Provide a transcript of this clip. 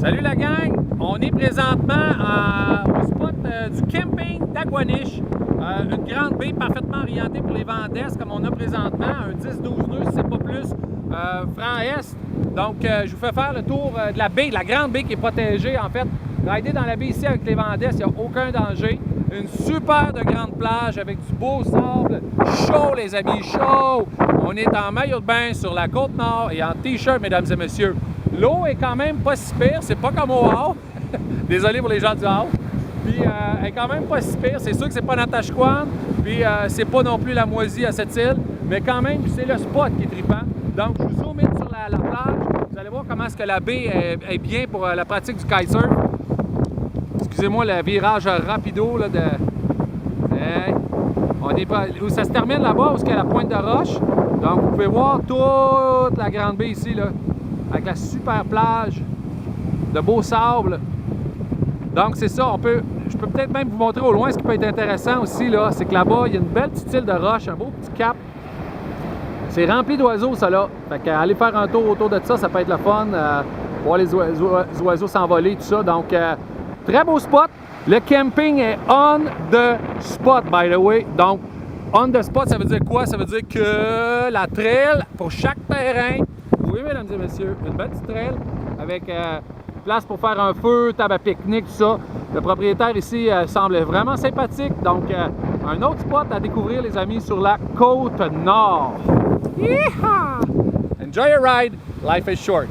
Salut la gang! On est présentement au spot du camping d'Aguaniche. Une grande baie parfaitement orientée pour les vents d'est comme on a présentement, un 10-12 nœuds si c'est pas plus, franc est. Donc je vous fais faire le tour de la baie, la grande baie qui est protégée en fait. Rider dans la baie ici avec les vents d'est, il n'y a aucun danger. Une super de grande plage avec du beau sable, chaud les amis, chaud! On est en maillot de bain sur la côte nord et en t-shirt mesdames et messieurs. L'eau est quand même pas si pire, c'est pas comme au Havre. Désolé pour les gens du Havre. Puis elle est quand même pas si pire, c'est sûr que c'est pas Natashquan, puis c'est pas non plus la Moisie à cette île, mais quand même c'est le spot qui est trippant. Donc je vous zoome in sur la plage, vous allez voir comment est-ce que la baie est bien pour la pratique du kitesurf. Excusez-moi le virage rapido là, de... On est pas... où ça se termine là-bas, où il y a la pointe de roche. Donc vous pouvez voir toute la grande baie ici, là, avec la super plage, de beau sable. Donc c'est ça, je peux peut-être même vous montrer au loin ce qui peut être intéressant aussi, là, c'est que là-bas, il y a une belle petite île de roche, un beau petit cap. C'est rempli d'oiseaux, ça là. Fait qu'aller faire un tour autour de ça, ça peut être le fun. Voir les oiseaux s'envoler, tout ça. Donc, très beau spot. Le camping est on the spot, by the way. Donc, on the spot, ça veut dire quoi? Ça veut dire que la trail, pour chaque terrain, oui, mesdames et messieurs, une belle petite trail avec place pour faire un feu, table à pique-nique, tout ça. Le propriétaire ici semble vraiment sympathique. Donc, un autre spot à découvrir, les amis, sur la côte nord. Yeehaw! Enjoy your ride. Life is short.